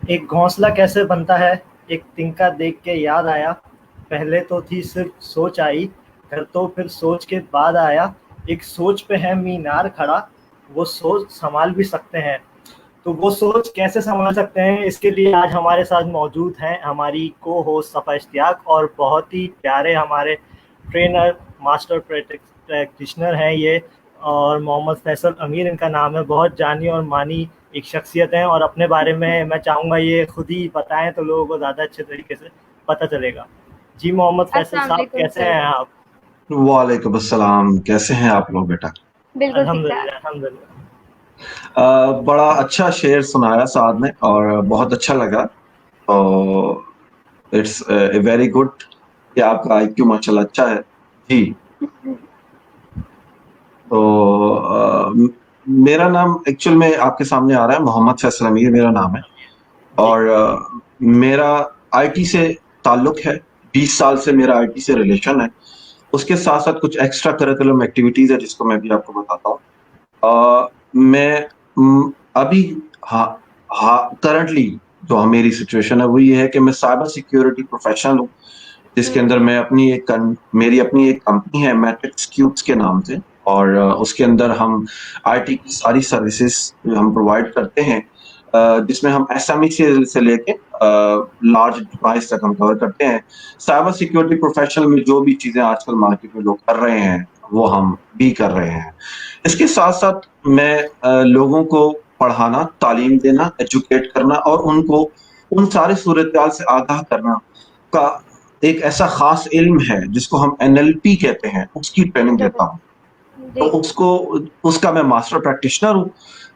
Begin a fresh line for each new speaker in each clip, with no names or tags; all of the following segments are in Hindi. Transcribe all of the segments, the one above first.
एक घोंसला कैसे बनता है, एक तिनका देख के याद आया, पहले तो थी सिर्फ सोच आई, घर तो फिर सोच के बाद आया, एक सोच पे है मीनार खड़ा, वो सोच संभाल भी सकते हैं। तो वो सोच कैसे संभाल सकते हैं, इसके लिए आज हमारे साथ मौजूद हैं हमारी को होस्ट सफ़ा इश्तियाक और बहुत ही प्यारे हमारे ट्रेनर, मास्टर प्रैक्टिशनर हैं ये, और मोहम्मद फैसल अमीर इनका नाम है। बहुत जानी और मानी एक शख्सियत हैं और अपने बारे में मैं चाहूँगा ये खुद ही बताएं तो लोगों को ज़्यादा अच्छे तरीके से पता चलेगा। जी मोहम्मद फैसल
अस्सलाम
साहब,
वालेकुम
कैसे
सर।
हैं आप?
वालेकुम अस्सलाम। कैसे हैं आप लोग बेटा?
बिल्कुल ठीक ठाक।
अल्हम्दुलिल्लाह अल्हम्दुलिल्लाह।
बड़ा अच्छा शेर सुनाया साहब ने और बहुत अच्छा लगा। तो इट्स वेरी गुड कि आपका आईक्यू माशाल्लाह अच्छा है। जी। तो मेरा नाम एक्चुअल में आपके सामने आ रहा है, मोहम्मद फैसल अमीर मेरा नाम है।
जी
और मेरा आईटी से ताल्लुक है। 20 साल से मेरा आईटी से रिलेशन है। उसके साथ साथ कुछ एक्स्ट्रा करिकुलम एक्टिविटीज है जिसको मैं भी आपको बताता हूँ। मैं अभी हाँ हाँ करंटली जो मेरी सिचुएशन है वो ये है कि मैं साइबर सिक्योरिटी प्रोफेशनल हूँ, जिसके
हम्म।
अंदर मैं मेरी अपनी एक कंपनी है मैट्रिक्स क्यूब्स के नाम से। और उसके अंदर हम आईटी की सारी सर्विसेज हम प्रोवाइड करते हैं, जिसमें हम एसएमई से लेके लार्ज डिवाइस तक हम कवर करते हैं। साइबर सिक्योरिटी प्रोफेशनल में जो भी चीजें आजकल मार्केट में लोग कर रहे हैं वो हम भी कर रहे हैं। इसके साथ साथ मैं लोगों को पढ़ाना, तालीम देना, एजुकेट करना और उनको उन सारे सूरत से आगाह करना का एक ऐसा खास इल्म है जिसको हम एनएलपी कहते हैं, उसकी ट्रेनिंग देता हूँ। तो
जी।
उसको उसका मैं मास्टर प्रैक्टिशनर हूँ।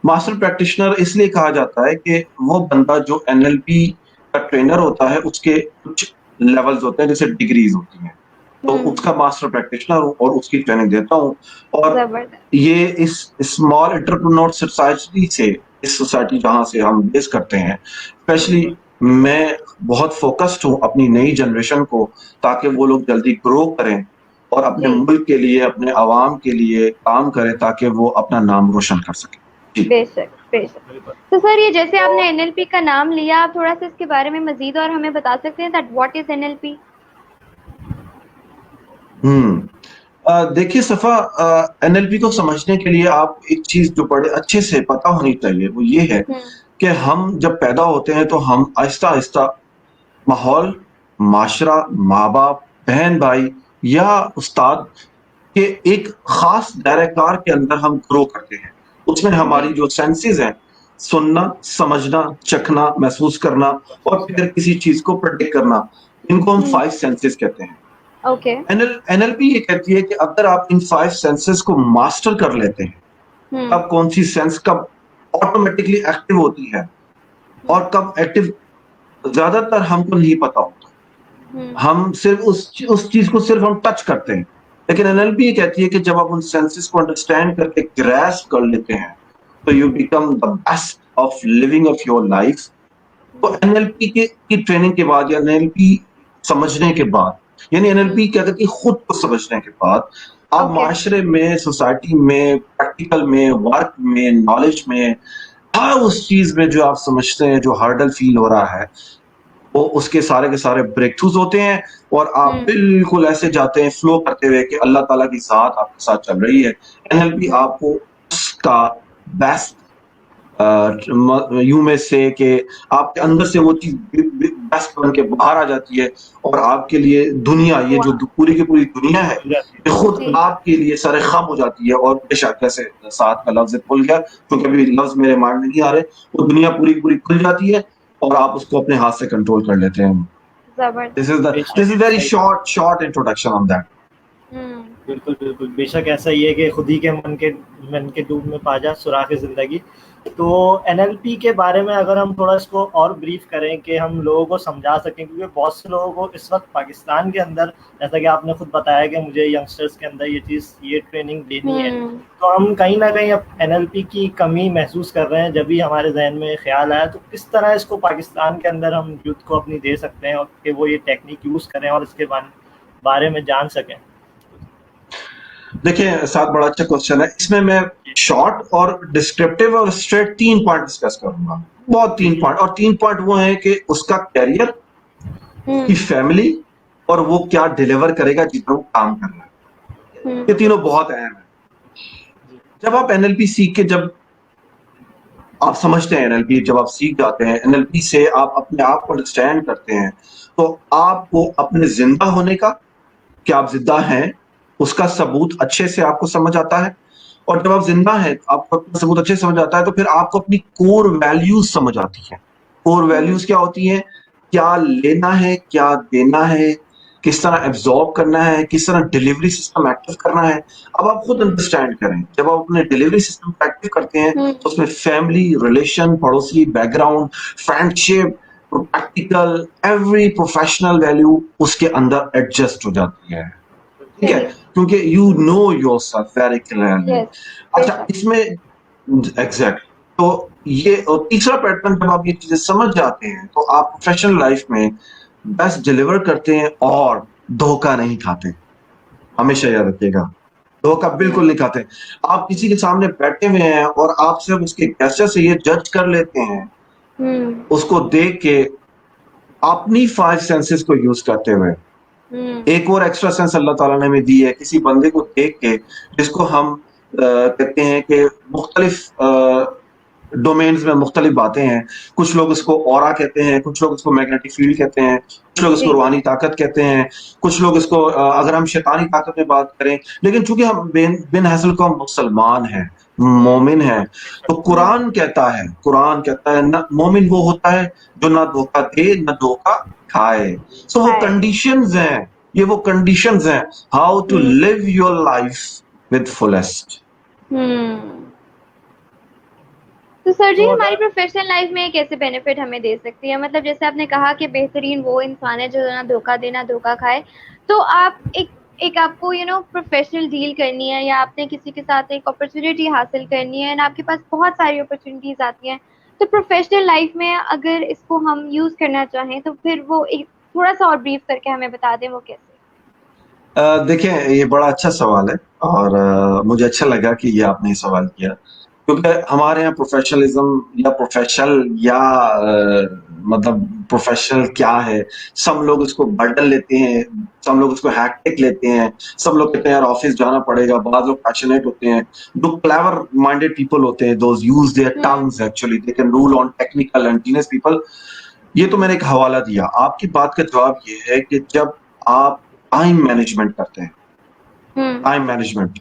मास्टर प्रैक्टिशनर इसलिए कहा जाता है कि वो बंदा जो एनएलपी का ट्रेनर होता है उसके कुछ लेवल्स होते हैं, जैसे डिग्रीज होती हैं। तो
हम्म।
उसका मास्टर प्रैक्टिशनर हूँ और उसकी ट्रेनिंग देता हूँ। और
जबरदस्त।
ये इस स्मॉल एंटरप्रेन्योर सोसाइटी से, इस सोसाइटी जहाँ से हम बेस करते हैं, स्पेशली
बिल्कुल।
मैं बहुत फोकस्ड हूँ अपनी नई जनरेशन को, ताकि वो लोग जल्दी ग्रो करें और अपने
जी।
मुल्क के लिए, अपने अवाम के लिए काम करें ताकि वो अपना नाम रोशन कर सकें। जी।
बेशक बेशक।
बिल्कुल।
तो सर, ये जैसे
तो
आपने एनएलपी का नाम लिया, आप थोड़ा सा इसके बारे में मजीद और हमें बता सकते हैं दैट व्हाट इज एनएलपी?
हम्म देखिए सफ़ा, एनएलपी को समझने के लिए आप एक चीज जो बड़े अच्छे से पता होनी चाहिए वो ये है
हम्म।
कि हम जब पैदा होते हैं तो हम आहिस्ता आहिस्ता माहौल, माशरा, माँ बाप, बहन भाई या उस्ताद के एक खास दायरे कार के अंदर हम ग्रो करते हैं। उसमें
जी।
हमारी जो सेंसेस हैं, सुनना, समझना, चखना, महसूस करना और फिर किसी चीज को प्रेडिक्ट करना, इनको हम
हम्म।
फाइव सेंसेस कहते हैं।
ओके।
एनएलपी ये कहती है कि अगर आप इन फाइव सेंसेस को मास्टर कर लेते हैं,
हम्म।
कब कौन सी सेंस कब ऑटोमेटिकली एक्टिव होती है
हम्म।
और कब एक्टिव ज्यादातर हमको नहीं पता होता।
हम्म।
हम सिर्फ उस चीज को सिर्फ हम टच करते हैं। लेकिन एनएलपी ये कहती है कि जब आप उन सेंसेस को अंडरस्टैंड करके ग्रैस्प कर लेते हैं, तो you become the best of living of your life. तो एनएलपी की ट्रेनिंग के बाद या एनएलपी समझने के बाद, यानी एनएलपी क्या कहती है, खुद को समझने के बाद आप
ओके।
माशरे में, सोसाइटी में, प्रैक्टिकल में, वर्क में, नॉलेज में, हर उस चीज में जो आप समझते हैं, जो हर्डल फील हो रहा है, वो उसके सारे के सारे ब्रेक थ्रूज होते हैं और आप
हम्म।
बिल्कुल ऐसे जाते हैं फ्लो करते हुए कि अल्लाह ताला की ज़ात आपके साथ चल रही है। एनएलपी
हम्म।
आपको उसका बेस्ट यूं में से कि आपके अंदर से वो चीज बेस्ट बन के बाहर आ जाती है और आपके लिए दुनिया, ये जो
वाह।
पूरी की पूरी दुनिया है,
खुल जाती
ये खुद
जी।
आपके लिए सरे खम हो जाती है। और बेशक जैसे साथ का लफ्ज भूल गया क्योंकि अभी लफ्ज मेरे माइंड में नहीं आ रहे, वो दुनिया पूरी की पूरी खुल जाती है और आप उसको अपने हाथ से कंट्रोल कर लेते हैं।
जबरदस्त।
दिस इज
बेशक
वेरी
सही।
Short introduction on that.
Hmm.
बिल्कुल, बिल्कुल। बेशक ऐसा ही है कि खुद ही के मन के डूब में पा जा सुराग़ ज़िंदगी। तो एनएलपी के बारे में अगर हम थोड़ा इसको और ब्रीफ़ करें कि हम लोगों को समझा सकें, क्योंकि बहुत से लोगों को इस वक़्त पाकिस्तान के अंदर, जैसा कि आपने खुद बताया कि मुझे यंगस्टर्स के अंदर ये ट्रेनिंग देनी है,
हम्म।
तो हम कहीं न कहीं अब एनएलपी की कमी महसूस कर रहे हैं। जब भी हमारे ज़हन में ख़्याल आया, तो किस तरह इसको पाकिस्तान के अंदर हम यूथ को अपनी दे सकते हैं और कि वो ये टेक्निक यूज़ करें और इसके बारे में जान सकें?
देखिए साथ बड़ा अच्छा क्वेश्चन है। इसमें मैं शॉर्ट और डिस्क्रिप्टिव और स्ट्रेट 3 पॉइंट डिस्कस करूंगा। बहुत 3 पॉइंट, और 3 पॉइंट वो हैं कि उसका कैरियर, उसकी फैमिली, और वो क्या डिलीवर करेगा जितना वो काम कर रहा है। ये तीनों बहुत अहम है। जब आप एनएलपी सीख के, जब आप समझते हैं एनएलपी, जब आप सीख जाते हैं एनएलपी से, आप अपने आप को अंडरस्टैंड करते हैं, तो आपको अपने जिंदा होने का, कि आप जिंदा हैं, उसका सबूत अच्छे से आपको समझ आता है। और जब आप जिंदा हैं, आपको अपना सबूत अच्छे से समझ आता है, तो फिर आपको अपनी कोर वैल्यूज समझ आती है। कोर वैल्यूज क्या होती हैं? क्या लेना है, क्या देना है, किस तरह एब्जॉर्ब करना है, किस तरह डिलीवरी सिस्टम एक्टिव करना है। अब आप खुद अंडरस्टैंड करें, जब आप अपने डिलीवरी सिस्टम को एक्टिव करते हैं, तो उसमें फैमिली, रिलेशन, पड़ोसी, background, friendship, practical, every professional value उसके अंदर एडजस्ट हो जाती है। ठीक है, क्योंकि you know yourself very clearly. अच्छा, इसमें एग्जैक्ट, तो ये और तीसरा पैटर्न, जब आप ये चीजें समझ जाते हैं, तो आप प्रोफेशनल लाइफ में बेस्ट डिलीवर करते हैं और धोखा नहीं खाते। हमेशा याद रखिएगा, धोखा बिल्कुल नहीं खाते। आप किसी के सामने बैठे हुए हैं और आप सिर्फ उसके गेस्चर से ये जज कर लेते हैं, उसको देख के अपनी 5 सेंसेस को यूज करते हुए। एक और एक्स्ट्रा सेंस अल्लाह ताला ने हमें दी है, किसी बंदे को देख के, जिसको हम कहते हैं कि मुख्तलिफ डोमेन्स में मुख्तलिफ बातें हैं। कुछ लोग इसको ऑरा कहते हैं, कुछ लोग इसको मैग्नेटिक फील्ड कहते हैं, कुछ लोग इसको रूहानी ताकत कहते हैं, कुछ लोग इसको अगर हम शैतानी ताकत में बात करें, लेकिन चूंकि हम बिन हैसल को हम मुसलमान हैं, मोमिन है, तो कुरान कहता है ना, मोमिन वो होता है जो ना धोखा दे ना धोखा खाए। सो वो कंडीशंस हैं, ये वो कंडीशंस हैं, how to live your life with fullest.
तो सर जी, हमारी प्रोफेशनल लाइफ में कैसे बेनिफिट हमें दे सकती है? मतलब जैसे आपने कहा कि बेहतरीन वो इंसान है जो ना धोखा दे ना धोखा खाए। तो आप एक आपको प्रोफेशनल डील करनी है, या आपने किसी के साथ एक अपॉर्चुनिटी हासिल करनी है, एंड आपके पास बहुत सारी अपॉर्चुनिटीज आती हैं, तो प्रोफेशनल लाइफ में अगर इसको हम यूज करना चाहें, तो फिर वो एक थोड़ा सा और ब्रीफ करके हमें बता दें वो कैसे।
देखिए, ये बड़ा अच्छा सवाल है, और मुझे अच्छा लगा कि ये आपने सवाल किया, क्योंकि हमारे यहाँ प्रोफेशनलिज्म या प्रोफेशनल या मतलब प्रोफेशनल क्या है, सब लोग इसको बर्डन लेते हैं, सब लोग इसको हैक्टिक लेते हैं, सब लोग कहते हैं यार ऑफिस जाना पड़ेगा। बाद लोग पैशनेट होते हैं, जो क्लेवर माइंडेड पीपल होते हैं, those use their tongues actually, they can rule on technical and genius people. ये तो मैंने एक हवाला दिया। आपकी बात का जवाब ये है कि जब आप टाइम मैनेजमेंट करते हैं, टाइम मैनेजमेंट,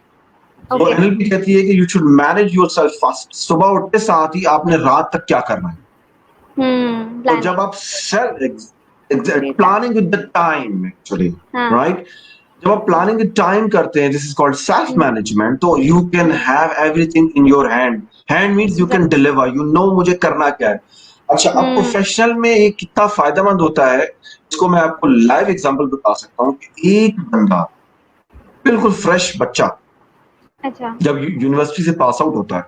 तो एनएलपी कहती है कि you should manage yourself first. सुबह उठते साथ ही आपने रात तक क्या करना है, तो जब आप planning with the time actually, right, जब आप प्लानिंग विद टाइम करते हैं, this is called self management, so you can have everything in your hand. Hand means you can deliver, you know मुझे करना क्या है। अच्छा, अब प्रोफेशनल में ये कितना फायदेमंद होता है, इसको मैं आपको लाइव एग्जांपल बता सकता हूँ कि एक बंदा बिल्कुल फ्रेश बच्चा,
अच्छा,
जब यूनिवर्सिटी से पास आउट होता है,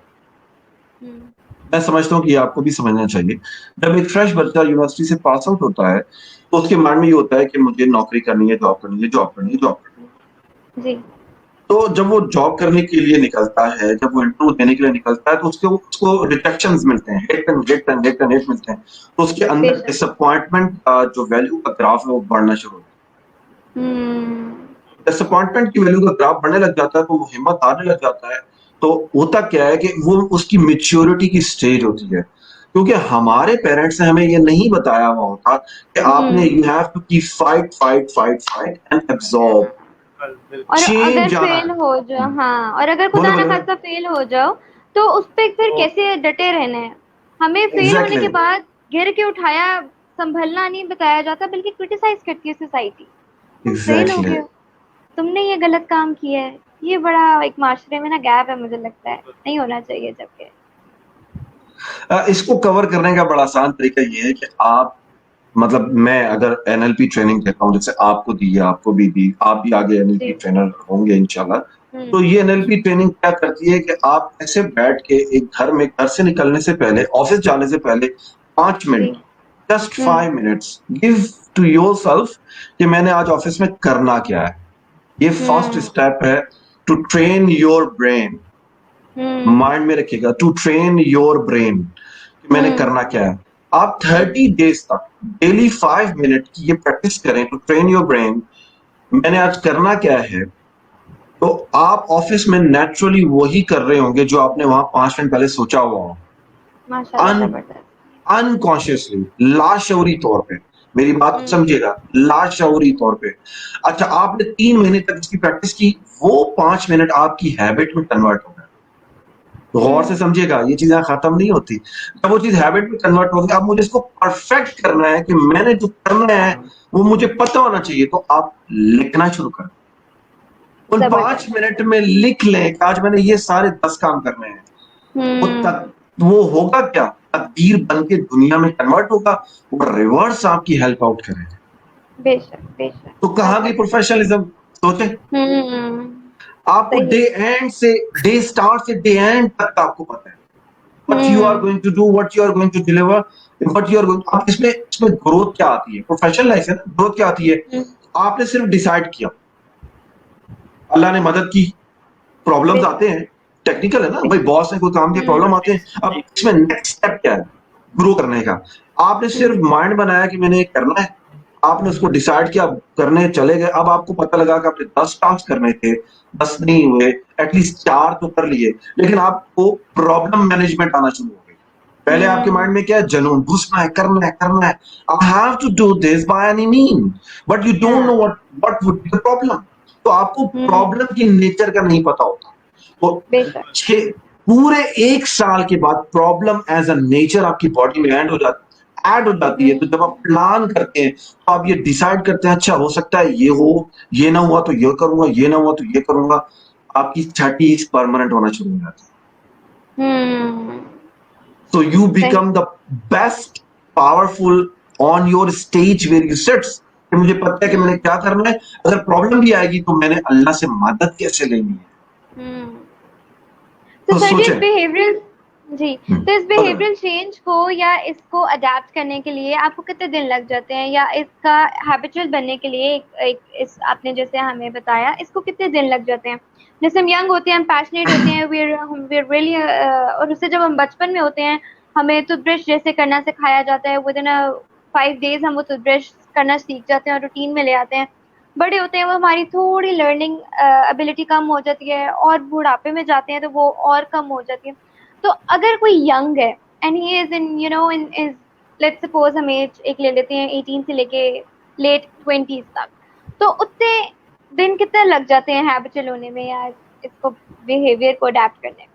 मैं समझता हूँ कि आपको भी समझना चाहिए, जब एक फ्रेश बच्चा यूनिवर्सिटी से पास आउट होता है, तो उसके माइंड में ये होता है कि मुझे नौकरी करनी है, जॉब करनी है, जॉब करनी है, जॉब करनी है। तो जब वो जॉब करने के लिए निकलता है, जब वो इंटरव्यू देने के लिए निकलता है, तो उसको रिजेक्शंस मिलते हैं, हिट मिलते हैं, तो उसके अंदर डिसअपॉइंटमेंट का जो वैल्यू का ग्राफ है वो बढ़ना शुरू होता है। डिसअपॉइंटमेंट की वैल्यू का ग्राफ बढ़ने लग जाता है, तो वो हिम्मत हारने लग जाता है। तो होता क्या है कि वो उसकी मैच्योरिटी की स्टेज होती है, क्योंकि हमारे पेरेंट्स ने हमें ये नहीं बताया हुआ होता कि आपने you have to keep fight and absorb.
और अगर फेल हो जाओ, हाँ, और अगर खुदा ना खास्ता फेल हो जाओ, तो उस पे फिर कैसे डटे रहना है। हमें फेल होने के बाद गिर के उठाया, संभलना नहीं बताया जाता, बल्कि क्रिटिसाइज करती है सोसाइटी। फेल हो गए, तुमने ये गलत काम किया है। ये बड़ा एक माशरे में ना गैप है, मुझे लगता है नहीं होना चाहिए। जबकि
इसको कवर करने का बड़ा आसान तरीका ये है कि आप, मतलब मैं अगर एनएलपी ट्रेनिंग देता हूँ, जैसे आपको दी है, आपको भी दी, आप भी आगे एनएलपी ट्रेनर होंगे इंशाल्लाह। तो ये एनएलपी ट्रेनिंग क्या करती है कि आप ऐसे बैठ के एक घर से निकलने से पहले, ऑफिस जाने से पहले 5 minute, just 5 minutes give to yourself कि मैंने आज ऑफिस में करना क्या है। ये फर्स्ट स्टेप है to train your brain, mind में रखिएगा, टू ट्रेन योर ब्रेन, मैंने करना क्या है। आप 30 डेज तक डेली 5 मिनट की ये प्रैक्टिस करें टू ट्रेन योर ब्रेन, मैंने आज करना क्या है, तो आप ऑफिस में नेचुरली वही कर रहे होंगे जो आपने वहां 5 मिनट पहले सोचा हुआ हो, अनकॉन्शियसली, लाशऊरी तौर पे। मेरी बात को समझिएगा, लाशऊरी तौर पे। अच्छा, आपने 3 महीने तक इसकी प्रैक्टिस की, वो 5 मिनट आपकी हैबिट में कन्वर्ट हो गया। गौर से समझिएगा, ये चीजें खत्म नहीं होती। जब वो चीज हैबिट में कन्वर्ट हो गई, अब मुझे इसको परफेक्ट करना है कि मैंने जो करना है वो मुझे पता होना चाहिए, तो आप लिखना शुरू करें। उन 5 मिनट में लिख लें कि आज मैंने ये सारे 10 काम करने हैं। वो होगा क्या, तकदीर बन के दुनिया में कन्वर्ट होगा, वो रिवर्स आपकी हेल्प आउट करेगा।
बेशक बेशक।
तो कहाँ गई प्रोफेशनलिज्म, सोचे। आपको डे एंड से, डे स्टार्ट से डे एंड तक आपको पता है what you are going to do, what you are going to deliver, what you are going, आप इसमें ग्रोथ क्या आती है, प्रोफेशनल लाइफ है ना, ग्रोथ क्या आती है, आपने सिर्फ डिसाइड किया, अल्लाह ने मदद की, प्रॉब्लम्स आते हैं, टेक्निकल है ना भाई, बॉस ने कोई काम किया, प्रॉब्लम आते हैं, अब इसमें नेक्स्ट स्टेप क्या है ग्रो करने का। आपने सिर्फ माइंड बनाया कि मैंने करना है, आपने उसको डिसाइड किया, करने चले गए। अब आपको पता लगा कि आपने 10 टास्क करने थे, 10 नहीं हुए, एटलीस्ट 4 तो कर लिए, लेकिन आपको प्रॉब्लम मैनेजमेंट आना शुरू हो गई। पहले आपके माइंड में क्या है, जुनून, घुसना है, करना है, करना है, I have to do this by any mean, but you don't know what would be the problem. तो आपको प्रॉब्लम की नेचर का नहीं पता होता। तो पूरे 1 साल के बाद प्रॉब्लम एज अ नेचर आपकी बॉडी में ऐड हो जाती है। तो जब आप प्लान करते हैं तो आप ये डिसाइड करते हैं, अच्छा हो सकता है ये हो, ये ना हुआ तो ये करूंगा, ये ना हुआ तो ये करूंगा, आपकी स्टडीज परमानेंट होना शुरू हो जाती है। So you become the best powerful on your stage where you sit। मुझे पता है कि मैंने क्या करना है, अगर प्रॉब्लम भी आएगी तो मैंने अल्लाह से मदद कैसे लेनी है।
तो सर बिहेवियरल तो इस बिहेवियरल चेंज को या इसको अडेप्ट करने के लिए आपको कितने दिन लग जाते हैं, या इसका हैबिचुअल बनने के लिए इस आपने जैसे हमें बताया, इसको कितने दिन लग जाते हैं? जैसे हम यंग होते हैं, हम पैशनेट होते हैं, we're really और उससे जब हम बचपन में होते हैं, हमें टूथब्रश जैसे करना सिखाया जाता है, विद इन 5 डेज हम वो टूथब्रश करना सीख जाते हैं और रूटीन में ले आते हैं। बड़े होते हैं वो हमारी थोड़ी लर्निंग एबिलिटी कम हो जाती है, और बुढ़ापे में जाते हैं तो वो और कम हो जाती है। तो अगर कोई यंग है and he is in is let's suppose हम एज एक ले लेते हैं 18 से लेके लेट 20s तक, तो उतने दिन कितने लग जाते हैं हैबिचुअल होने में या इसको बिहेवियर को अडेप्ट करने में?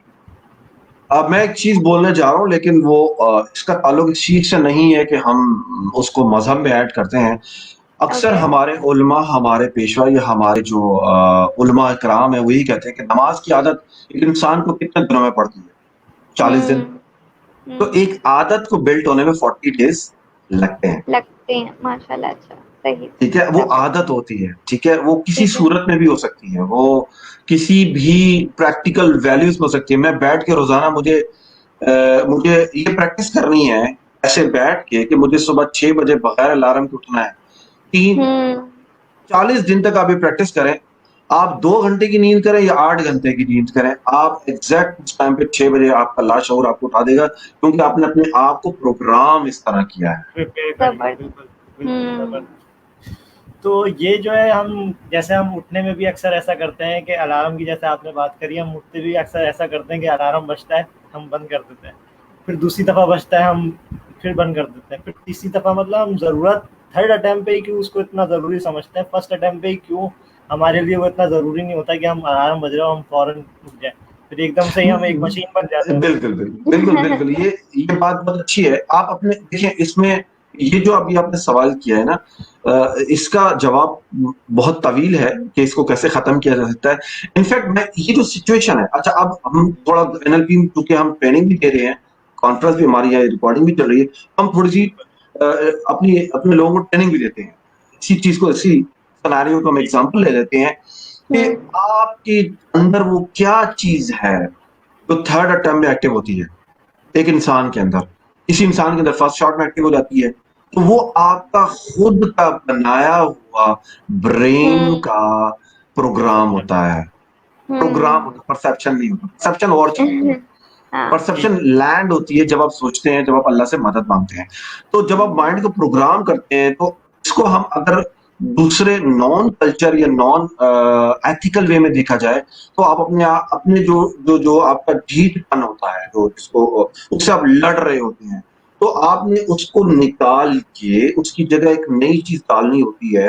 अब मैं एक चीज बोलने जा रहा हूँ, लेकिन वो इसका ताल्लुक इस चीज से नहीं है कि हम उसको मजहब में ऐड करते हैं। अक्सर हमारे उलमा, हमारे पेशवा या हमारे जो उलमा इकराम है, वो यही कहते हैं कि नमाज की आदत एक इंसान को कितने दिनों में पड़ती है, 40 दिन। तो एक आदत को बिल्ट होने में 40 डेज लगते हैं।
माशाल्लाह। अच्छा, सही,
ठीक है, वो आदत होती है। ठीक है, वो किसी सूरत में भी हो सकती है, वो किसी भी प्रैक्टिकल वैल्यूज में हो सकती है। मैं बैठ के रोजाना मुझे ये प्रैक्टिस करनी है, ऐसे बैठ के कि मुझे सुबह 6 बजे बगैर अलार्म के उठना है। 40 दिन तक आप ये प्रैक्टिस करें, आप 2 घंटे की नींद करें या 8 घंटे की नींद करें, आप एग्जैक्ट उस टाइम पे 6 बजे आपका लाशऊर आपको उठा देगा, क्योंकि आपने अपने आप को प्रोग्राम इस तरह किया है।
तो ये जो है, हम जैसे हम उठने में भी अक्सर ऐसा करते हैं कि अलार्म की, जैसे आपने बात करी, हम उठते भी अक्सर ऐसा करते हैं कि अलार्म बजता है, हम बंद कर देते हैं, फिर दूसरी दफ़ा बजता है, हम फिर बंद कर देते हैं, फिर तीसरी दफ़ा, मतलब हम ज़रूरत थर्ड अटैम्प्ट पे ही क्यों उसको इतना ज़रूरी समझते हैं, फर्स्ट अटैम्प्ट पे ही क्यों हमारे लिए वो इतना ज़रूरी नहीं होता कि हम अलार्म बज रहा हो हम फ़ौरन उठ जाए, फिर एकदम से ही हम एक मशीन बन जाते हैं।
बिल्कुल ये बात बहुत अच्छी है। आप अपने देखिए, इसमें ये जो अभी आपने सवाल किया है ना, इसका जवाब बहुत तवील है कि इसको कैसे खत्म किया जा सकता है। इनफैक्ट मैं ये जो सिचुएशन है, अच्छा अब हम थोड़ा NLP, क्योंकि हम ट्रेनिंग भी दे रहे हैं, कॉन्फ्रेंस भी हमारी है, रिकॉर्डिंग भी चल रही है, हम थोड़ी सी अपने लोगों को ट्रेनिंग भी देते हैं इसी चीज को, इसी सिनेरियो को हम एग्जांपल ले लेते हैं कि आपके अंदर वो क्या चीज है जो थर्ड अटेम्प्ट में एक्टिव होती है एक इंसान के अंदर। किसी इंसान के अंदर फर्स्ट शॉट में एक्टिव हो जाती है, तो वो आपका खुद का बनाया हुआ ब्रेन का प्रोग्राम होता है। प्रोग्राम होता है, परसेप्शन नहीं होता। परसेप्शन और चीज होती है।
हाँ
परसेप्शन लैंड होती है जब आप सोचते हैं, जब आप अल्लाह से मदद मांगते हैं। तो जब आप माइंड को प्रोग्राम करते हैं, तो इसको हम अगर दूसरे नॉन कल्चर या नॉन एथिकल वे में देखा जाए, तो आप अपने जो आपका ढीठपन होता है, जो जिसको उससे आप लड़ रहे होते हैं, तो आपने उसको निकाल के उसकी जगह एक नई चीज डालनी होती है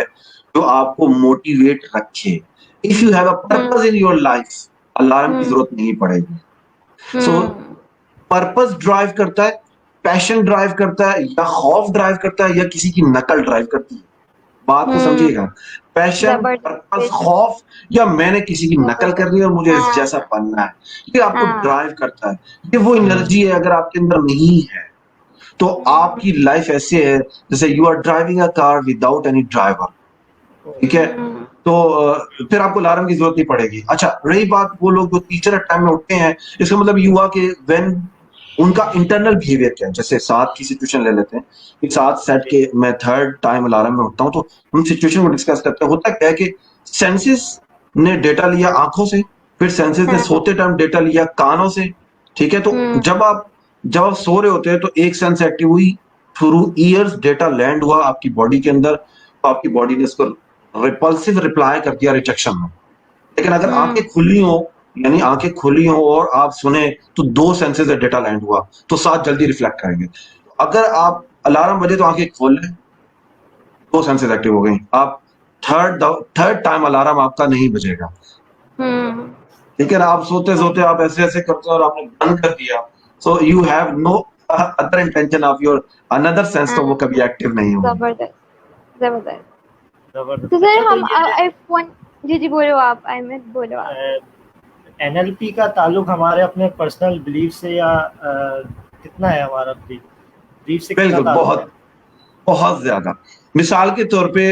जो आपको मोटिवेट रखे। If you have a purpose in your life, alarm की जरूरत नहीं पड़ेगी। सो पर्पस ड्राइव करता है, पैशन ड्राइव करता है, या खौफ ड्राइव करता है, या किसी की नकल ड्राइव करती है। बात को समझिएगा। पैशन, पर्पस, खौफ, या मैंने किसी की नकल करनी है और मुझे इस जैसा बनना है, ये आपको ड्राइव करता है। ये वो एनर्जी है, अगर आपके अंदर नहीं है तो आपकी लाइफ ऐसे है जैसे you are driving a car without any driver. ठीक है, तो फिर आपको अलार्म की जरूरत नहीं पड़ेगी। अच्छा, रही बात वो लोग जो टीचर टाइम में उठते हैं, इसका मतलब ये हुआ कि व्हेन उनका इंटरनल बिहेवियर क्या है। जैसे 7 की सिचुएशन ले लेते हैं कि 7 सेट के मैं थर्ड टाइम अलार्म में उठता हूँ, तो हम सिचुएशन को डिस्कस करते हैं। होता क्या है कि सेंसेस ने डेटा लिया आंखों से, फिर सेंसेस ने सोते टाइम डेटा लिया कानों से। ठीक है, तो जब आप सो रहे होते हैं तो एक सेंस एक्टिव हुई, थ्रू ईयर्स डेटा लैंड हुआ आपकी बॉडी के अंदर, तो आपकी बॉडी ने इसको रिपल्सिव रिप्लाई कर दिया रिजेक्शन में। लेकिन अगर आंखें खुली हो, यानी आंखें खुली हो और आप सुने, तो 2 सेंसेस डेटा लैंड हुआ, तो 7 जल्दी रिफ्लेक्ट करेंगे। अगर आप अलार्म बजे तो आंखें खोल लें, 2 सेंसेस एक्टिव हो गई, आप थर्ड टाइम अलार्म आपका नहीं बजेगा। लेकिन आप सोते आप ऐसे करते और आपने बंद कर दिया, so you have no other intention of your another sense, तो वो कभी एक्टिव नहीं होगा।
जबरदस्त। तो सर हम F1 जी बोलो आप, अहमद बोलो आप।
एनएलपी का ताल्लुक हमारे अपने पर्सनल बिलीफ से या कितना है हमारा बिलीफ से?
बिल्कुल, बहुत ज्यादा। मिसाल के तौर पे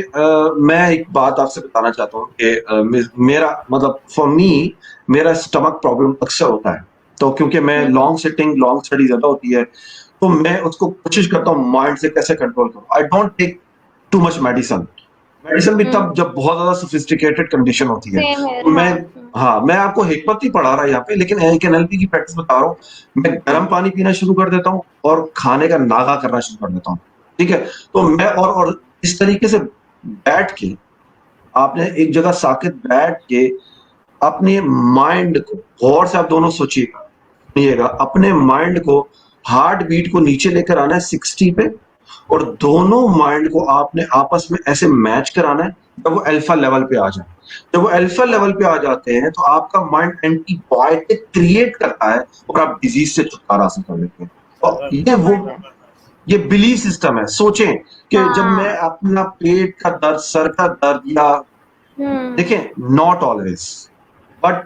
मैं एक बात आपसे बताना चाहता हूँ कि मेरा मतलब फॉर मी मेरा स्टमक प्रॉब्लम अक्सर होता है, तो क्योंकि मैं लॉन्ग स्टडी ज्यादा होती है, तो मैं उसको कोशिश करता हूँ माइंड से कैसे कंट्रोल करूँ। I don't take too much medicine भी तब जब बहुत ज्यादा सोफिस्टिकेटेड कंडीशन होती है। तो मैं आपको हिकमत नहीं पढ़ा रहा यहाँ पे, लेकिन एक एनएलपी की प्रैक्टिस बता रहा हूँ। मैं गर्म पानी पीना शुरू कर देता हूँ और खाने का नागा करना शुरू कर देता हूँ। ठीक है, तो मैं और इस तरीके से बैठ के, आपने एक जगह साकित बैठ के अपने माइंड को गौर से, आप दोनों सोचिएगा, अपने माइंड को हार्ट बीट को नीचे लेकर आना है 60 पे, और दोनों माइंड को आपने आपस में ऐसे मैच कराना है जब वो अल्फा लेवल पे आ जाए। जब वो अल्फा लेवल पे आ जाते हैं तो आपका माइंड एंटीबायोटिक क्रिएट करता है और आप डिजीज से छुटकारा हासिल कर लेते हैं। और ये बिलीफ सिस्टम है। सोचें कि जब मैं अपना पेट का दर्द, सर का दर्द, या देखें, not always, but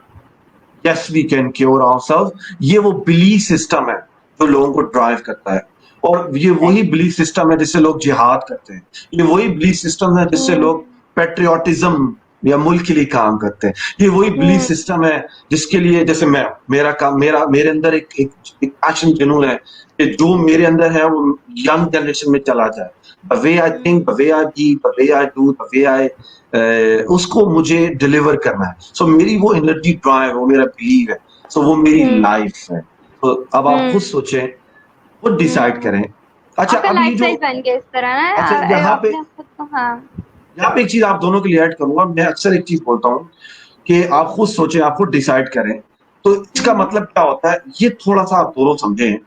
yes we can cure ourselves, ये वो बिलीफ सिस्टम है जो लोगों को ड्राइव करता है। और ये वही बिलीफ सिस्टम है जिससे लोग जिहाद करते हैं। ये वही बिलीफ सिस्टम है जिससे लोग पेट्रियोटिज्म या मुल्क के लिए काम करते हैं। ये वही बिलीफ सिस्टम है जिसके लिए, जैसे मेरे अंदर एक पैशन जुनून है कि जो मेरे अंदर है वो यंग जनरेशन में चला जाए। The way I think, the way I be, the way I do, the way I उसको मुझे डिलीवर करना है। सो मेरी वो एनर्जी ड्राइव, वो मेरा बिलीव है, सो वो मेरी लाइफ है। तो अब आप खुद सोचें, खुद डिसाइड करें। अच्छा, अभी जो
बन के इस तरह ना,
अच्छा, यहाँ पे एक चीज आप दोनों के लिए ऐड करूंगा। मैं अक्सर एक चीज बोलता हूँ कि आप खुद सोचें, आप खुद डिसाइड करें। तो इसका मतलब क्या होता है, ये थोड़ा सा आप दोनों समझें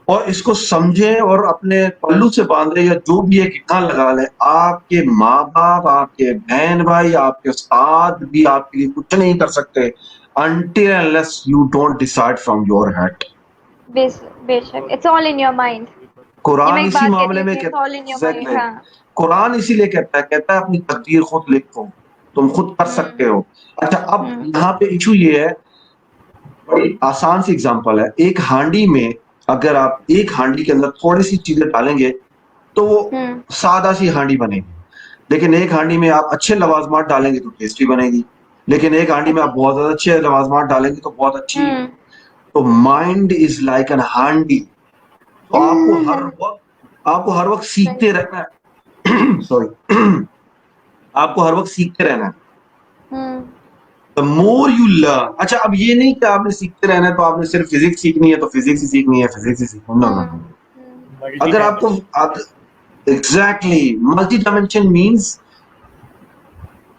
और इसको समझें और अपने पल्लू से बांधे, या जो भी एक इतना लगा लें। आपके माँ बाप, आपके बहन भाई, आपके उस्ताद भी आपके लिए कुछ नहीं कर सकते until unless you don't decide from your head.
बेशक, it's all in your mind.
Quran इसी मामले में कहता है, कुरान इसीलिए कहता है अपनी तकदीर खुद लिखो, तुम खुद कर सकते हो। अच्छा, अब यहाँ पे इशू ये है, बड़ी आसान सी एग्जांपल है। एक हांडी में अगर आप एक हांडी के अंदर थोड़ी सी चीजें डालेंगे तो वो सादा सी हांडी बनेगी, लेकिन एक हांडी में आप अच्छे लवाजमात डालेंगे तो टेस्टी बनेगी, लेकिन एक हांडी में आप बहुत ज्यादा अच्छे लवाजमात डालेंगे तो बहुत अच्छी। तो माइंड इज लाइक एन हांडी। तो आपको हर वक्त सीखते रहना है। सॉरी आपको हर वक्त सीखते रहना है। The more you learn. अच्छा, अब ये नहीं कि आपने सीखते रहना है तो आपने सिर्फ फिजिक्स सीखनी है तो फिजिक्स ही सीखनी है, फिजिक्स ही सीखनी है। नो, अगर आपको exactly multi dimension means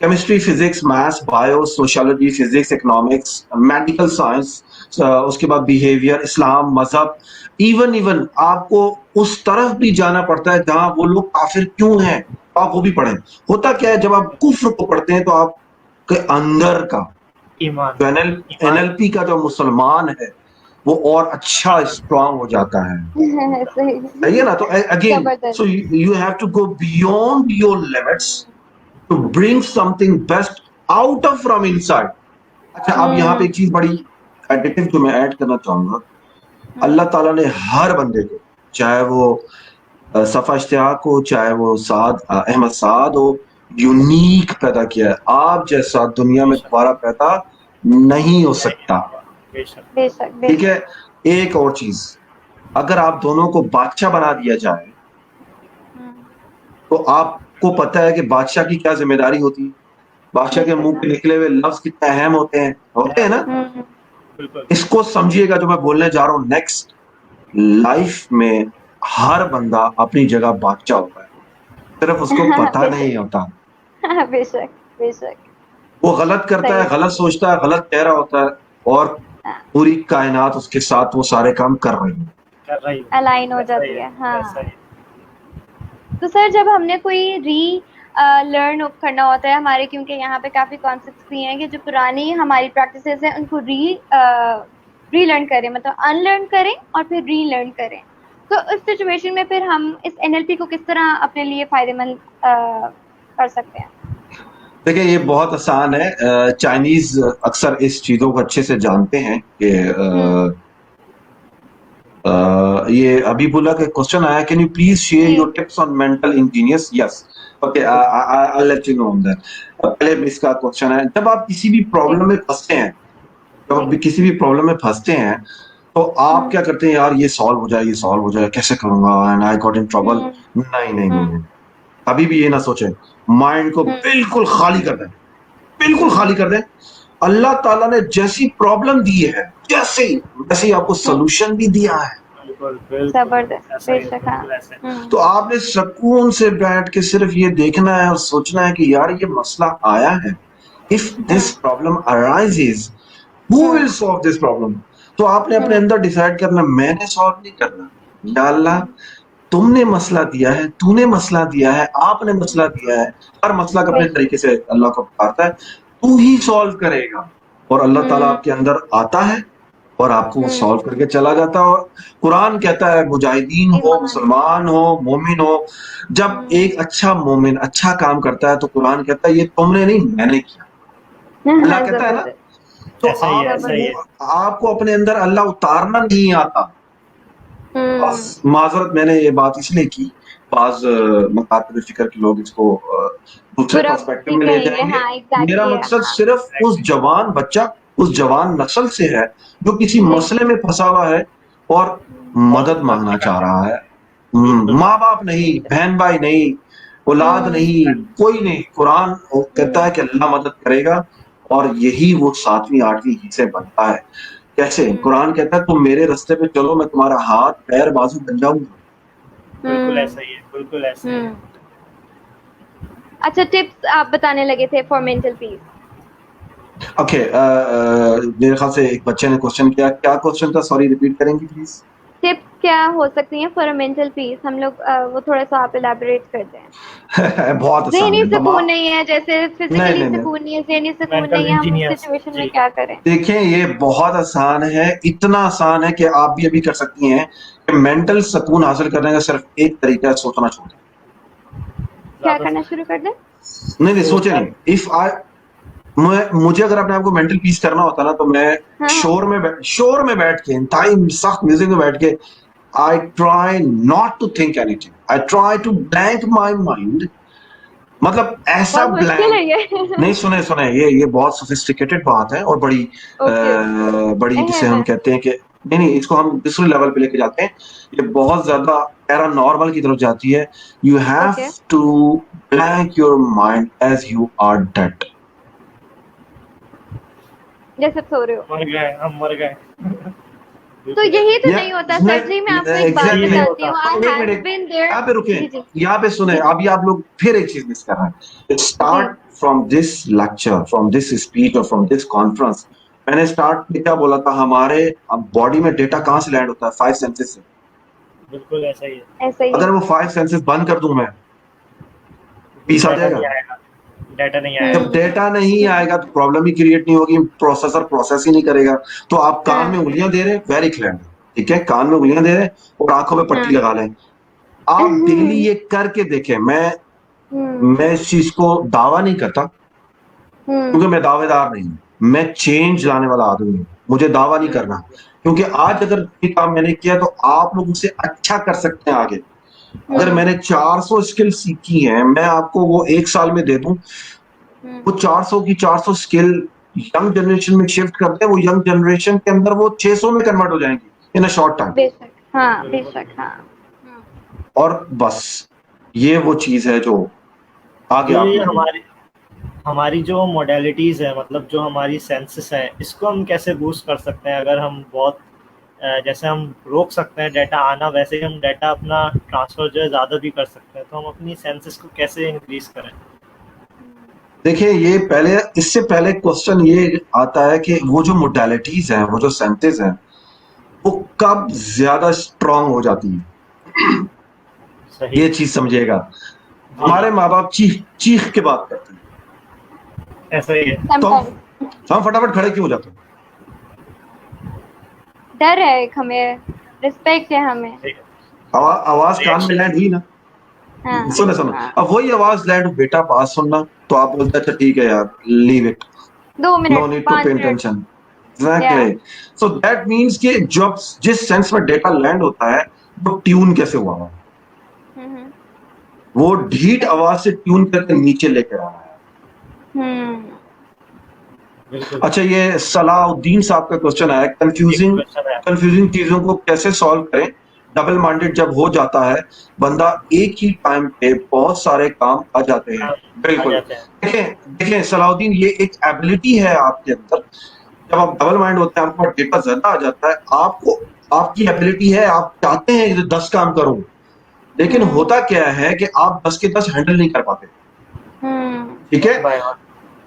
chemistry, physics, maths, bio, sociology, physics, economics, medical science, उसके बाद बिहेवियर, इस्लाम, मजहब, इवन आपको उस तरफ भी जाना पड़ता है जहां वो लोग काफिर क्यों हैं, तो आप वो भी पढ़ें। होता क्या है, जब आप कुफ्र को पढ़ते हैं तो आपके अंदर का
ईमान
जो एनएलपी का जो मुसलमान है वो और अच्छा स्ट्रांग हो जाता है। सही है ना? तो again, so you have to go beyond your limits to bring something best out of from inside. अच्छा, अब यहाँ पे एक चीज बड़ी एडिटिव जो मैं ऐड करना चाहूंगा, अल्लाह ताला ने हर बंदे को, चाहे वो सफा इश्तियाक हो, चाहे वो अहमद साद हो, यूनिक पैदा किया है। आप जैसा दुनिया में दोबारा पैदा नहीं हो सकता। ठीक है। एक और चीज, अगर आप दोनों को बादशाह बना दिया जाए तो आपको पता है कि बादशाह की क्या जिम्मेदारी होती है, बादशाह के मुंह पे निकले हुए लफ्ज कितने अहम होते हैं ना। इसको समझिएगा जो मैं बोलने जा रहा हूं। नेक्स्ट लाइफ में हर बंदा अपनी जगह बादशाह होता है, सिर्फ उसको पता नहीं होता।
बेशक बेशक।
वो गलत करता है, गलत सोचता है, गलत कह रहा होता है, और पूरी कायनात उसके साथ वो सारे काम कर रही है,
अलाइन हो जाती है। हाँ। तो सर, जब हमने कोई लर्न करना होता है हमारे, क्योंकि यहाँ पे काफी कॉन्सेप्ट्स भी हैं कि जो पुरानी हमारी प्रैक्टिसेस हैं उनको रीलर्न करें, मतलब अनलर्न करें और फिर रीलर्न करें। तो इस सिचुएशन में फिर हम इस एनएलपी को किस तरह अपने लिए फायदेमंद कर सकते हैं?
देखिए, ये बहुत आसान है। चाइनीज अक्सर इस चीजों को अच्छे से जानते हैं कि ये अबीबुल्ला का क्वेश्चन आया, can you please share your tips on mental Angénieux? Yes, okay, I let you know on that. पहले इसका क्वेश्चन है, जब आप किसी भी प्रॉब्लम में फंसते हैं, तो आप क्या करते हैं? यार, ये सॉल्व हो जाए, कैसे करूंगा, and I got in trouble. नहीं, अभी भी ये ना सोचे, माइंड को बिल्कुल खाली कर दें। अल्लाह ताला ने जैसी प्रॉब्लम दी है, वैसे ही आपको सोल्यूशन भी दिया है। तो आपने सुकून से बैठ के सिर्फ ये देखना है और सोचना है कि यार, ये मसला आया है, if this problem arises, who will solve this problem? तो आपने अपने अंदर डिसाइड करना, मैंने सॉल्व नहीं करना। या अल्लाह, तुमने मसला दिया है, तूने मसला दिया है, आपने मसला दिया है। हर मसला का अपने तरीके से अल्लाह को पुकारता है, तू ही सॉल्व करेगा। और अल्लाह ताला आपके अंदर आता है और आपको वो सॉल्व करके चला जाता है। और कुरान कहता है, मुजाहिदीन हो, मुसलमान हो, मोमिन हो, जब एक अच्छा मोमिन अच्छा काम करता है तो कुरान कहता है, ये तुमने नहीं, मैंने किया। अल्लाह कहता है ना। तो आपको अपने अंदर अल्लाह उतारना नहीं आता। बस माजरत मैंने ये बात इसलिए की, बाज मकातब फिक्र के लोग इसको दूसरे पर्सपेक्टिव में ले जाएंगे। मेरा मकसद सिर्फ उस जवान बच्चा, उस जवान नस्ल से है जो किसी मसले में फंसा हुआ है और मदद मांगना चाह रहा है। माँ बाप नहीं, बहन भाई नहीं, औलाद नहीं, कोई नहीं। कुरान कहता है कि अल्लाह मदद करेगा, और यही वो 7वीं 8वीं हिस्से बनता है। कैसे? कुरान कहता है, तुम मेरे रास्ते पे चलो, मैं तुम्हारा हाथ पैर बाजू बन जाऊंगा।
बिल्कुल ऐसा ही है।
अच्छा, टिप्स आप बताने लगे थे फॉर मेंटल पीस।
ओके, मेरे ख्याल से एक बच्चे ने क्वेश्चन किया, क्या क्वेश्चन था? सॉरी, रिपीट करेंगे प्लीज।
टिप्स क्या हो सकती हैं फॉर मेंटल पीस? हम लोग वो थोड़ा सा आप इलैबोरेट कर दें।
बहुत आसान
ज़हनी सुकून नहीं है, जैसे फिजिकली सुकून नहीं है, ज़हनी सुकून नहीं है, हम उस सिचुएशन में क्या करें?
देखिए, ये बहुत आसान है, इतना आसान है कि आप भी अभी कर सकती हैं। कि मेंटल सुकून हासिल करने का सिर्फ एक तरीका है, सोचना छोड़ दें।
क्या करना शुरू कर दें?
नहीं, सोचे नहीं। मुझे अगर अपने आपको मेंटल पीस करना होता ना, तो मैं शोर में बैठ के, इंतहाई सख्त म्यूजिक में बैठ के, I try not to think anything, I try to blank my mind. मतलब ऐसा ब्लैंक नहीं। सुने, ये बहुत सोफिस्टिकेटेड बात है और बड़ी जिसे हम कहते हैं कि नहीं, इसको हम दूसरे लेवल पे लेके जाते हैं। ये बहुत ज्यादा पैरानॉर्मल की तरफ जाती है। You have to blank your mind as you are dead.
जैसे आप सो रहे हो।
मर गए, हम मर गए।
तो यही तो
या
नहीं होता
मैं
सर जी। मैं आपको एक बात
एग्जैक्टली
बताती हूँ, आई
एक
हैव
मिनट
बीन देयर।
यहाँ पे रुके,
जी जी
यहाँ पे सुने,
जी जी
अभी आप लोग फिर एक चीज मिस कर रहे हैं।
जी।
Start from this lecture, from this speech और फ्रॉम दिस कॉन्फ्रेंस, मैंने स्टार्ट में क्या बोला था, हमारे बॉडी में डेटा कहाँ से लैंड होता है? 5 सेंसेस से।
बिल्कुल ऐसा ही है।
ऐसा ही है।
अगर वो 5 सेंसेस बंद कर दूं मैं, पीस आ
डाटा
जाएगा।
नहीं आएगा, डाटा नहीं
जब
आएगा।
डेटा नहीं
हम्म,
आएगा तो प्रॉब्लम ही क्रिएट नहीं होगी, प्रोसेसर प्रोसेस ही नहीं करेगा। तो आप कान में
हाँ
उंगलियां दे रहे हैं, वेरी क्लियर, ठीक है, कान में उंगलियां दे रहे हैं और आंखों में पट्टी
हाँ।
लगा लें। आप डेली ये करके देखें।
हम्म
मैं इस चीज को दावा नहीं करता, क्योंकि
हम्म
मैं दावेदार नहीं हूं। मैं चेंज लाने वाला आदमी हूं, मुझे दावा नहीं करना। क्योंकि आज अगर ये काम मैंने किया तो आप लोग उससे अच्छा कर सकते हैं आगे। अगर
हम्म
मैंने 400 स्किल सीखी है, मैं आपको वो 1 साल में दे दूं,
हम्म।
वो 400 की 400 स्किल यंग जनरेशन में शिफ्ट करते हैं, वो यंग जनरेशन के अंदर वो 600 में कन्वर्ट हो जाएंगी इन अ शॉर्ट टाइम।
बेशक हाँ,
बिल्कुल।
बेशक हाँ।
और बस ये वो चीज है जो आगे
जो
आप
ये
लोग।
हमारी हमारी जो मॉडलिटीज़ है, मतलब जो हमारी सेंसेस हैं, इसको हम कैसे बूस्ट कर सकते हैं? अगर हम बहुत जैसे हम रोक सकते हैं डाटा आना, वैसे ही हम डाटा अपना ट्रांसफ़र जो है ज़्यादा भी कर सकते हैं। तो हम अपनी सेंसेस को कैसे इंक्रीज़ करें?
देखिए, ये पहले, इससे पहले क्वेश्चन ये आता है कि वो जो मोडालिटीज हैं, वो जो सेंसेस हैं, वो कब ज्यादा स्ट्रांग हो जाती है।
सही।
ये चीज समझिएगा।
जी,
हमारे माँ बाप चीख चीख के बात करते हैं,
ऐसा ही है।
तो
समटाइम्स
हम फटाफट खड़े क्यों हो जाते हैं?
डर है एक, हमें रिस्पेक्ट है हमें।
ठीक है।
आवाज कान में
रिएक्शन।
लैंड हुई ना,
हाँ
सुने सुनो,
हाँ।
अब वही आवाज लैंड, बेटा बात सुनना, तो आप बोलते हैं अच्छा ठीक है यार, leave it,
2 minute,
no need to
5
पे
मिनट।
टेंशन।
या
एग्जैक्टली। सो दैट मीन्स कि जब जिस सेंस में डेटा लैंड होता है, वो ट्यून कैसे हुआ है,
हम्म
वो ढीठ
सही।
आवाज से ट्यून करके नीचे लेकर आना है।
हम्म
बिल्कुल।
अच्छा, ये सलाउद्दीन साहब का क्वेश्चन आया,
एक
कंफ्यूजिंग
क्वेश्चन है।
कंफ्यूजिंग चीजों को कैसे सॉल्व करें। डबल माइंडेड जब हो जाता है बंदा, एक ही टाइम पे बहुत सारे काम आ जाते हैं।
आ
बिल्कुल।
जाते हैं।
देखें देखें सलाउद्दीन, ये एक एबिलिटी है आपके अंदर। जब आप डबल माइंड होते हैं, आपका डेटा ज्यादा आ जाता है, आपको, आपकी एबिलिटी है, आप चाहते हैं कि 10 काम करूं, लेकिन
हम्म
होता क्या है कि आप 10 के 10 हैंडल नहीं कर पाते।
हम्म
ठीक है।
बाय हाँ।